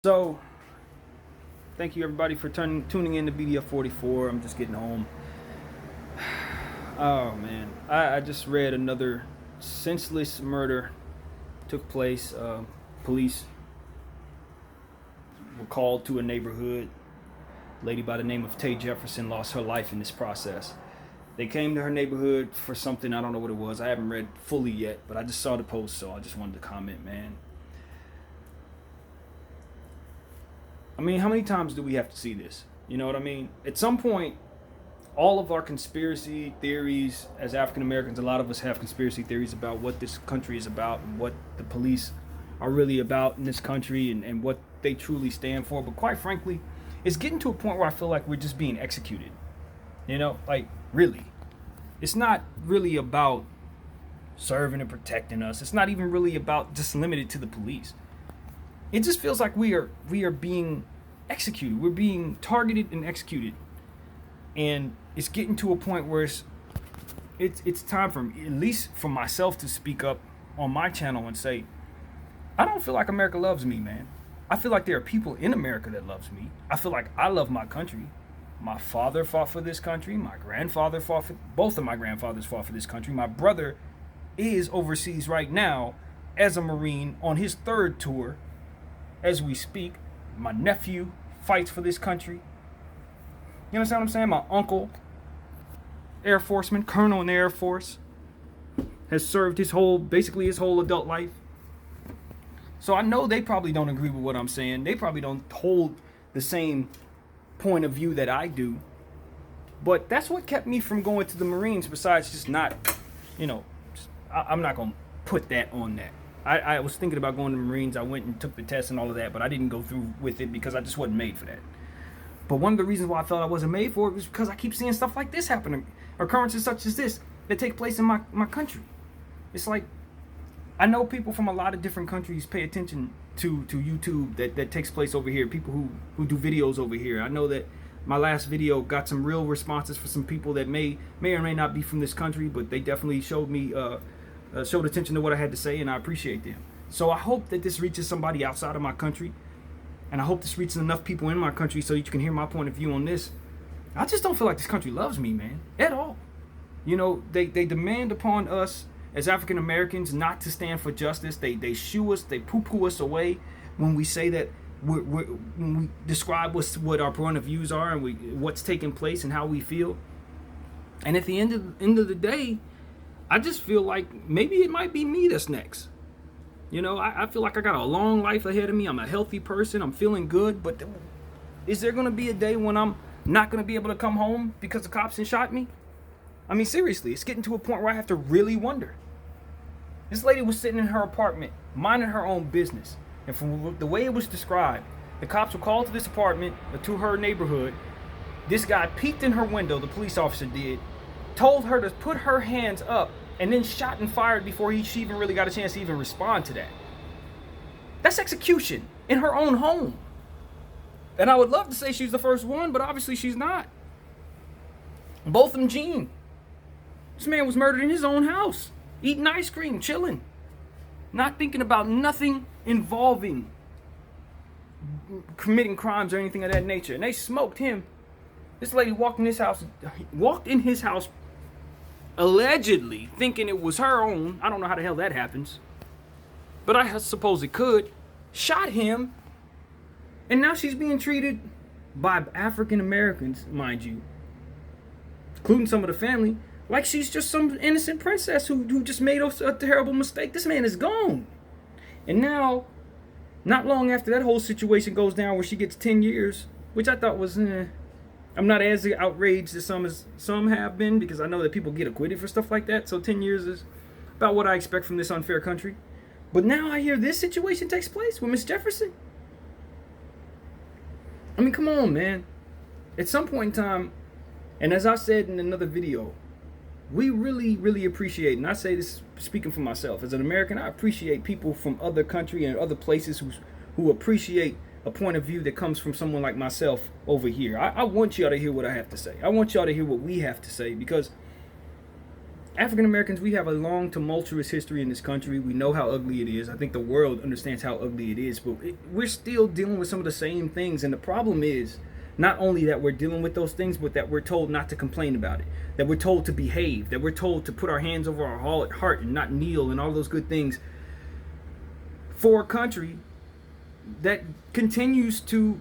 So, thank you everybody for tuning in to BDF 44. I'm just getting home. Oh man, I just read another senseless murder took place. Police were called to a neighborhood. A lady by the name of Tay Jefferson lost her life in this process. They came to her neighborhood for something, I don't know what it was. I haven't read fully yet, but I just saw the post, so I just wanted to comment, man. I mean, how many times do we have to see this? You know what I mean? At some point, all of our conspiracy theories as African Americans, a lot of us have conspiracy theories about what this country is about and what the police are really about in this country and what they truly stand for. But quite frankly, it's getting to a point where I feel like we're just being executed. You know, like really. It's not really about serving and protecting us. It's not even really about just limited to the police. It just feels like we are being executed. We're being targeted and executed. And it's getting to a point where it's time for at least for myself to speak up on my channel and say, I don't feel like America loves me, man. I feel like there are people in America that loves me. I feel like I love my country. My father fought for this country. My grandfather fought for both of my grandfathers fought for this country. My brother is overseas right now as a Marine on his third tour as we speak. My nephew fights for this country. You understand what I'm saying? My uncle, Air Forceman, Colonel in the Air Force, has served basically his whole adult life. So I know they probably don't agree with what I'm saying. They probably don't hold the same point of view that I do. But that's what kept me from going to the Marines, besides just not, I'm not going to put that on that. I was thinking about going to the Marines. I went and took the test and all of that, but I didn't go through with it because I just wasn't made for that. But one of the reasons why I felt I wasn't made for it was because I keep seeing stuff like this happen, occurrences such as this that take place in my country. It's like, I know people from a lot of different countries pay attention to YouTube that takes place over here, people who do videos over here. I know that my last video got some real responses for some people that may or may not be from this country, but they definitely showed attention to what I had to say, and I appreciate them. So I hope that this reaches somebody outside of my country, and I hope this reaches enough people in my country so you can hear my point of view on this. I just don't feel like this country loves me, man, at all. You know, they demand upon us as African Americans not to stand for justice. They shoo us, they poo-poo us away when we say that when we describe what our point of views are and what's taking place and how we feel. And at the end of the day, I just feel like maybe it might be me that's next. You know, I feel like I got a long life ahead of me. I'm a healthy person. I'm feeling good. But is there going to be a day when I'm not going to be able to come home because the cops shot me? I mean, seriously, it's getting to a point where I have to really wonder. This lady was sitting in her apartment, minding her own business. And from the way it was described, the cops were called to this apartment, to her neighborhood. This guy peeked in her window, the police officer did, told her to put her hands up, and then shot and fired before she even really got a chance to even respond to that. That's execution in her own home. And I would love to say she's the first one, but obviously she's not. Botham Jean. This man was murdered in his own house, eating ice cream, chilling, not thinking about nothing involving committing crimes or anything of that nature. And they smoked him. This lady walked in his house allegedly thinking it was her own. I don't know how the hell that happens, but I suppose it could. Shot him, and now she's being treated by African Americans, mind you, including some of the family, like she's just some innocent princess who just made a terrible mistake. This man is gone. And now, not long after that whole situation goes down where she gets 10 years, which I thought was, I'm not as outraged as some have been, because I know that people get acquitted for stuff like that. So 10 years is about what I expect from this unfair country. But now I hear this situation takes place with Miss Jefferson. I mean, come on, man. At some point in time, and as I said in another video, we really, really appreciate, and I say this speaking for myself, as an American, I appreciate people from other country and other places who appreciate a point of view that comes from someone like myself over here. I want y'all to hear what I have to say. I want y'all to hear what we have to say, because African Americans, we have a long, tumultuous history in this country. We know how ugly it is. I think the world understands how ugly it is, but we're still dealing with some of the same things. And the problem is not only that we're dealing with those things, but that we're told not to complain about it, that we're told to behave, that we're told to put our hands over our heart and not kneel and all those good things for a country that continues to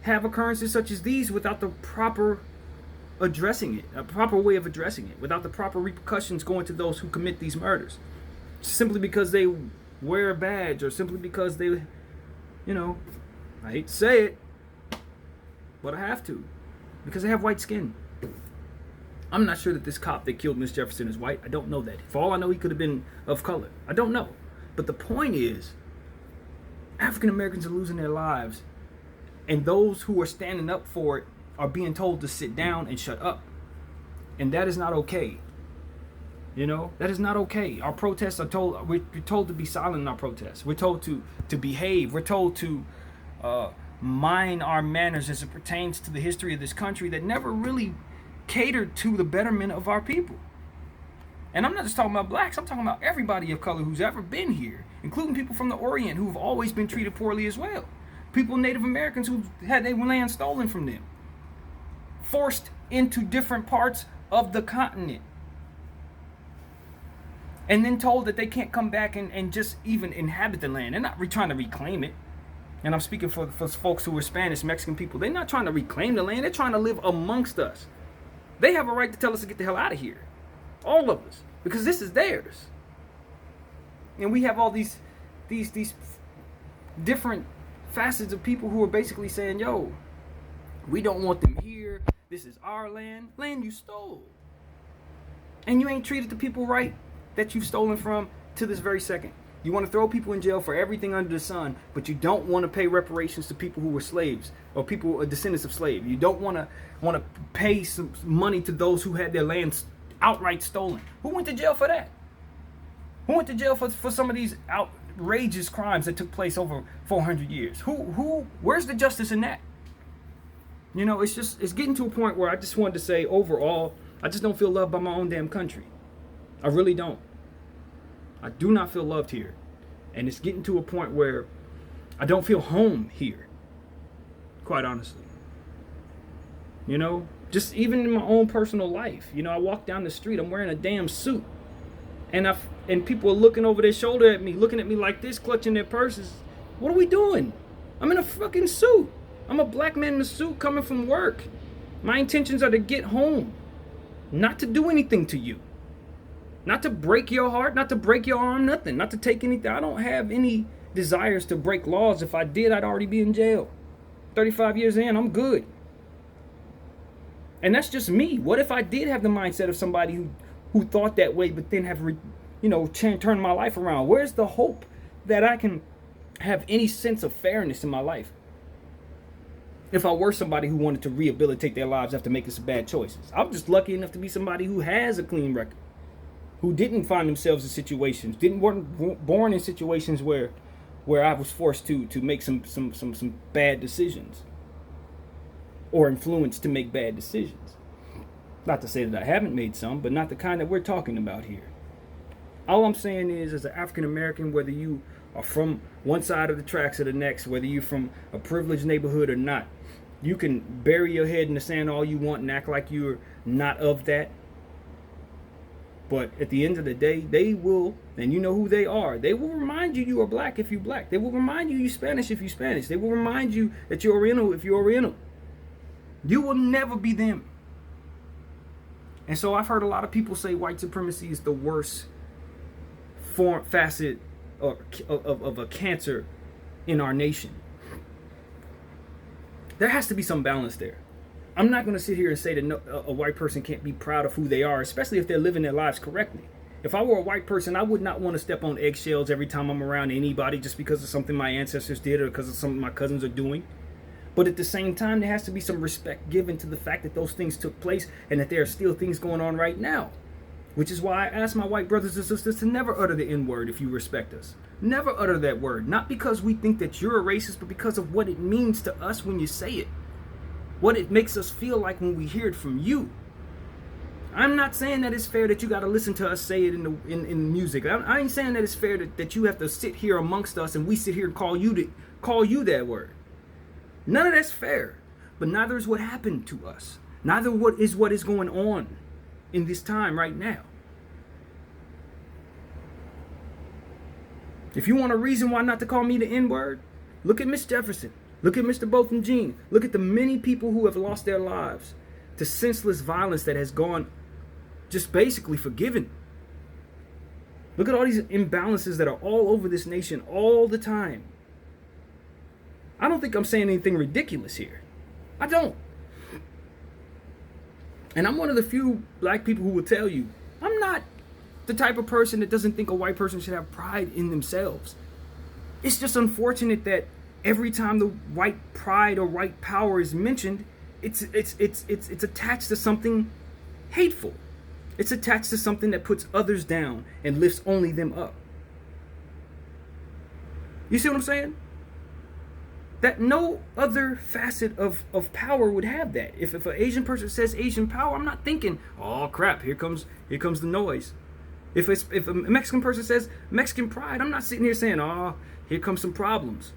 have occurrences such as these without the proper addressing it, a proper way of addressing it, without the proper repercussions going to those who commit these murders, simply because they wear a badge, or simply because they, you know, I hate to say it, but I have to, because they have white skin. I'm not sure that this cop that killed Miss Jefferson is white. I don't know that. For all I know, he could have been of color. I don't know. But the point is, African Americans are losing their lives, and those who are standing up for it are being told to sit down and shut up. And that is not okay. You know, that is not okay. Our protests are told, we're told to be silent in our protests. We're told to behave. We're told to mind our manners as it pertains to the history of this country that never really catered to the betterment of our people. And I'm not just talking about blacks, I'm talking about everybody of color who's ever been here, including people from the Orient who've always been treated poorly as well. People, Native Americans, who've had their land stolen from them, forced into different parts of the continent, and then told that they can't come back and just even inhabit the land. They're not trying to reclaim it. And I'm speaking for folks who are Spanish, Mexican people. They're not trying to reclaim the land. They're trying to live amongst us. They have a right to tell us to get the hell out of here. All of us. Because this is theirs. And we have all these different facets of people who are basically saying, yo, we don't want them here. This is our land. Land you stole. And you ain't treated the people right that you've stolen from to this very second. You want to throw people in jail for everything under the sun, but you don't want to pay reparations to people who were slaves or people descendants of slaves. You don't want to pay some money to those who had their land outright stolen. Who went to jail for that? Who went to jail for some of these outrageous crimes that took place over 400 years? Where's the justice in that? You know, it's getting to a point where I just wanted to say, overall, I just don't feel loved by my own damn country. I really don't. I do not feel loved here. And it's getting to a point where I don't feel home here. Quite honestly. You know, just even in my own personal life. You know, I walk down the street, I'm wearing a damn suit. And people are looking over their shoulder at me, looking at me like this, clutching their purses. What are we doing? I'm in a fucking suit. I'm a black man in a suit coming from work. My intentions are to get home. Not to do anything to you. Not to break your heart, not to break your arm, nothing. Not to take anything. I don't have any desires to break laws. If I did, I'd already be in jail. 35 years in, I'm good. And that's just me. What if I did have the mindset of somebody who thought that way, but then have, turned my life around? Where's the hope that I can have any sense of fairness in my life? If I were somebody who wanted to rehabilitate their lives after making some bad choices. I'm just lucky enough to be somebody who has a clean record. Who didn't find themselves in situations, weren't born in situations where I was forced to make some bad decisions. Or influenced to make bad decisions. Not to say that I haven't made some, but not the kind that we're talking about here. All I'm saying is, as an African American, whether you are from one side of the tracks or the next, whether you're from a privileged neighborhood or not, you can bury your head in the sand all you want and act like you're not of that. But at the end of the day, they will, and you know who they are, they will remind you you are black if you're black. They will remind you you're Spanish if you're Spanish. They will remind you that you're Oriental if you're Oriental. You will never be them. And so I've heard a lot of people say white supremacy is the worst facet of a cancer in our nation. There has to be some balance there. I'm not going to sit here and say that a white person can't be proud of who they are, especially if they're living their lives correctly. If I were a white person, I would not want to step on eggshells every time I'm around anybody just because of something my ancestors did or because of something my cousins are doing. But at the same time, there has to be some respect given to the fact that those things took place and that there are still things going on right now. Which is why I ask my white brothers and sisters to never utter the N-word if you respect us. Never utter that word. Not because we think that you're a racist, but because of what it means to us when you say it. What it makes us feel like when we hear it from you. I'm not saying that it's fair that you got to listen to us say it in music. I ain't saying that it's fair that you have to sit here amongst us and we sit here and call you that word. None of that's fair. But neither is what happened to us. Neither what is going on in this time right now. If you want a reason why not to call me the N-word, look at Miss Jefferson. Look at Mr. Botham Jean. Look at the many people who have lost their lives to senseless violence that has gone just basically forgiven. Look at all these imbalances that are all over this nation all the time. I don't think I'm saying anything ridiculous here. I don't. And I'm one of the few black people who will tell you, I'm not the type of person that doesn't think a white person should have pride in themselves. It's just unfortunate that every time the white pride or white power is mentioned, it's attached to something hateful. It's attached to something that puts others down and lifts only them up. You see what I'm saying? That no other facet of power would have that. If an Asian person says Asian power, I'm not thinking, oh crap, here comes the noise. If a Mexican person says Mexican pride, I'm not sitting here saying, oh, here comes some problems.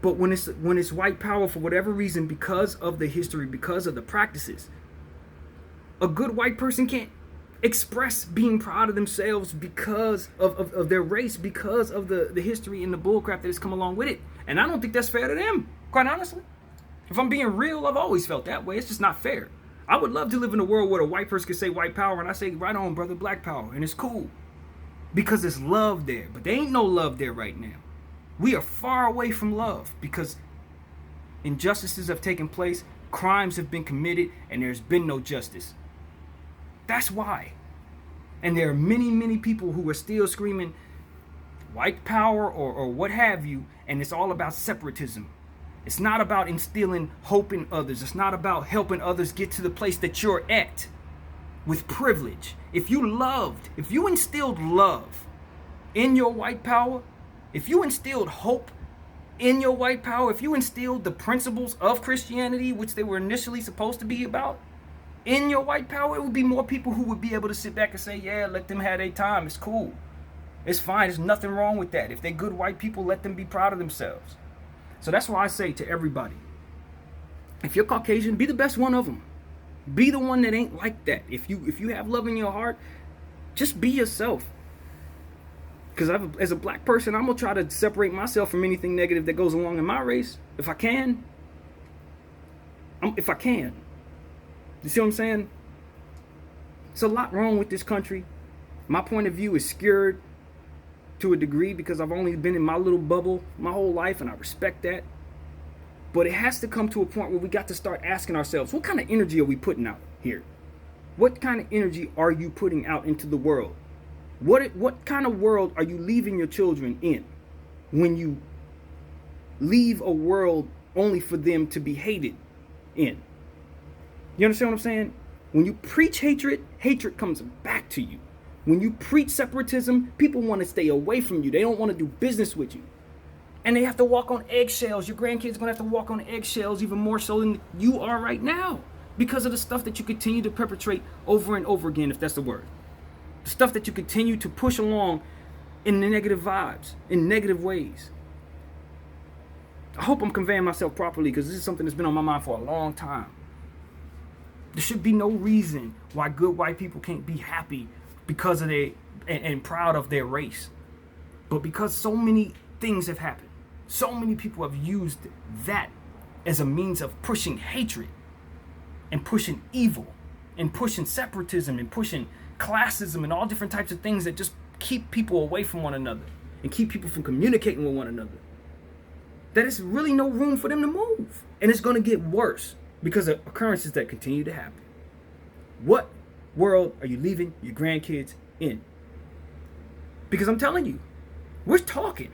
But when it's white power for whatever reason, because of the history, because of the practices, a good white person can't express being proud of themselves because of their race, because of the history and the bullcrap that has come along with it. And I don't think that's fair to them, quite honestly. If I'm being real, I've always felt that way. It's just not fair. I would love to live in a world where a white person could say white power and I say, right on, brother, black power. And it's cool because there's love there. But there ain't no love there right now. We are far away from love because injustices have taken place, crimes have been committed, and there's been no justice. That's why. And there are many, many people who are still screaming white power or what have you, and it's all about separatism. It's not about instilling hope in others. It's not about helping others get to the place that you're at with privilege. If you instilled love in your white power, if you instilled hope in your white power, if you instilled the principles of Christianity, which they were initially supposed to be about, in your white power, it would be more people who would be able to sit back and say, yeah, let them have their time. It's cool. It's fine. There's nothing wrong with that. If they're good white people, let them be proud of themselves. So that's why I say to everybody, if you're Caucasian, be the best one of them. Be the one that ain't like that. If you have love in your heart, just be yourself. Because as a black person, I'm going to try to separate myself from anything negative that goes along in my race. If I can. If I can. You see what I'm saying? There's a lot wrong with this country. My point of view is skewed to a degree because I've only been in my little bubble my whole life, and I respect that. But it has to come to a point where we got to start asking ourselves, what kind of energy are we putting out here? What kind of energy are you putting out into the world? What kind of world are you leaving your children in when you leave a world only for them to be hated in? You understand what I'm saying? When you preach hatred, hatred comes back to you. When you preach separatism, people want to stay away from you. They don't want to do business with you. And they have to walk on eggshells. Your grandkids are going to have to walk on eggshells even more so than you are right now because of the stuff that you continue to perpetrate over and over again, if that's the word. The stuff that you continue to push along in the negative vibes, in negative ways. I hope I'm conveying myself properly because this is something that's been on my mind for a long time. There should be no reason why good white people can't be happy because of and proud of their race. But because so many things have happened, so many people have used that as a means of pushing hatred and pushing evil and pushing separatism and pushing classism and all different types of things that just keep people away from one another and keep people from communicating with one another, that there's really no room for them to move. And it's going to get worse because of occurrences that continue to happen. What world are you leaving your grandkids in? Because I'm telling you, we're talking.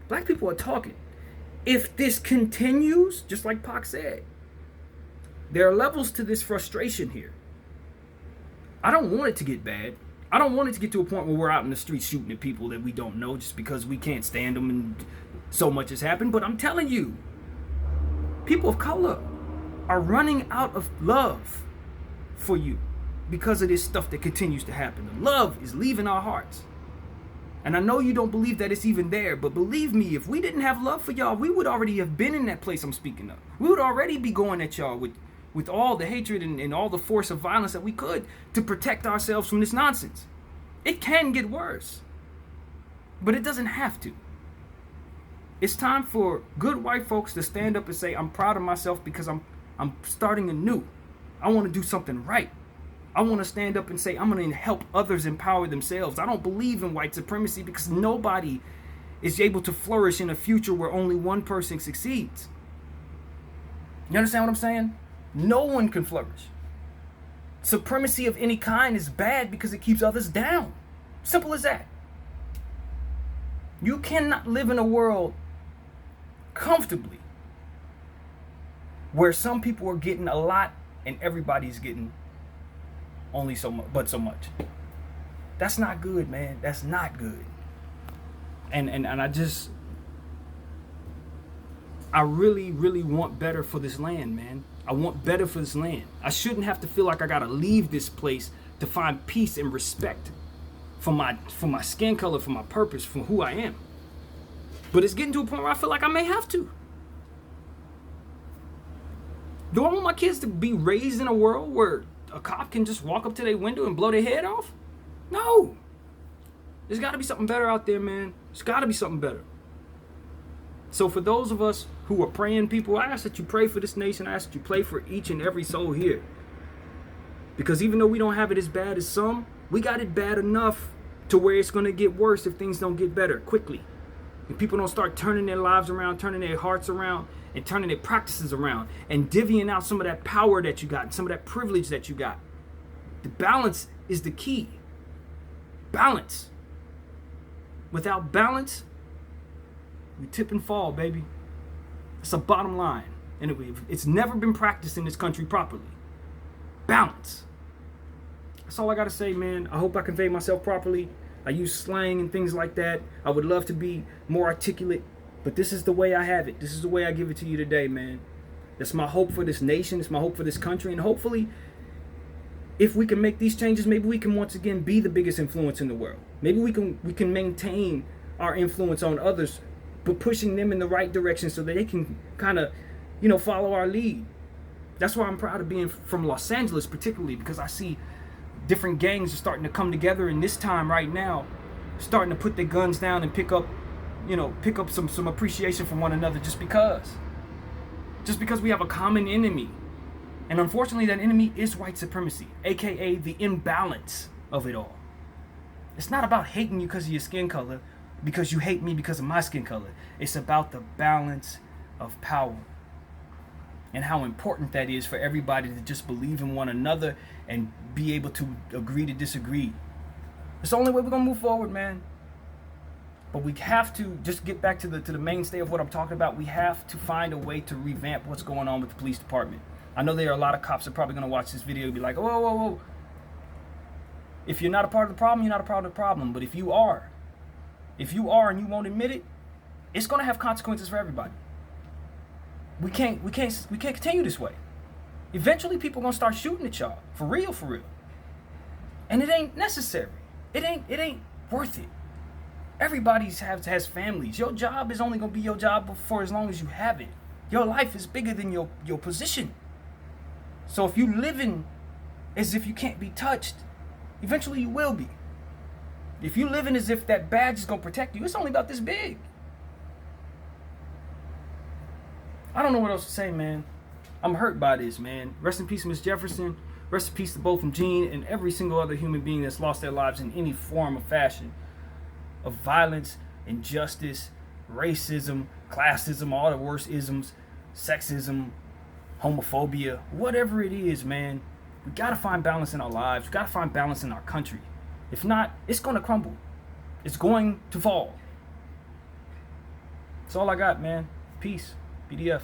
Black people are talking. If this continues, just like Pac said, there are levels to this frustration here. I don't want it to get bad. I don't want it to get to a point where we're out in the street shooting at people that we don't know just because we can't stand them and so much has happened. But I'm telling you, people of color are running out of love for you. because of this stuff that continues to happen. The love is leaving our hearts. And I know you don't believe that it's even there, but believe me, if we didn't have love for y'all, we would already have been in that place I'm speaking of. We would already be going at y'all with all the hatred and all the force of violence that we could to protect ourselves from this nonsense. It can get worse, but it doesn't have to. It's time for good white folks to stand up and say, I'm proud of myself because I'm starting anew. I want to do something right. I want to stand up and say, I'm going to help others empower themselves. I don't believe in white supremacy because nobody is able to flourish in a future where only one person succeeds. You understand what I'm saying? No one can flourish. Supremacy of any kind is bad because it keeps others down. Simple as that. You cannot live in a world comfortably where some people are getting a lot and everybody's getting only so much, but so much. That's not good, man. That's not good. And I really, really want better for this land, man. I want better for this land. I shouldn't have to feel like I gotta leave this place to find peace and respect for my skin color, for my purpose, for who I am. But it's getting to a point where I feel like I may have to. Do I want my kids to be raised in a world where a cop can just walk up to their window and blow their head off? No. There's got to be something better out there, man. There's got to be something better. So for those of us who are praying people, I ask that you pray for this nation. I ask that you pray for each and every soul here. Because even though we don't have it as bad as some, we got it bad enough to where it's going to get worse if things don't get better quickly. If people don't start turning their lives around, turning their hearts around, and turning their practices around, and divvying out some of that power that you got, and some of that privilege that you got. The balance is the key. Balance. Without balance, we tip and fall, baby. It's a bottom line. And it's never been practiced in this country properly. Balance. That's all I gotta say, man. I hope I convey myself properly. I use slang and things like that. I would love to be more articulate, but this is the way I have it. This is the way I give it to you today, man. That's my hope for this nation. It's my hope for this country. And hopefully, if we can make these changes, maybe we can once again be the biggest influence in the world. Maybe we can maintain our influence on others, but pushing them in the right direction so that they can kind of, follow our lead. That's why I'm proud of being from Los Angeles, particularly because I see different gangs are starting to come together in this time right now, starting to put their guns down and pick up some appreciation from one another just because we have a common enemy. And unfortunately, that enemy is white supremacy, aka the imbalance of it all. It's not about hating you because of your skin color, because you hate me because of my skin color. It's about the balance of power and how important that is for everybody to just believe in one another and be able to agree to disagree. It's the only way we're gonna move forward, man. But we have to just get back to the mainstay of what I'm talking about. We have to find a way to revamp what's going on with the police department. I know there are a lot of cops that are probably gonna watch this video and be like, whoa. If you're not a part of the problem, you're not a part of the problem. But if you are and you won't admit it, it's gonna have consequences for everybody. We can't continue this way. Eventually people gonna start shooting at y'all. For real. And it ain't necessary. It ain't worth it. Everybody has families. Your job is only gonna be your job for as long as you have it. Your life is bigger than your position. So if you living as if you can't be touched, eventually you will be. If you living as if that badge is gonna protect you, it's only about this big. I don't know what else to say, man. I'm hurt by this, man. Rest in peace, Miss Jefferson. Rest in peace to both from Gene and every single other human being that's lost their lives in any form or fashion of violence, injustice, racism, classism, all the worst isms, sexism, homophobia, whatever it is, man. We gotta find balance in our lives. We gotta find balance in our country. If not, it's gonna crumble. It's going to fall. That's all I got, man. Peace. PDF.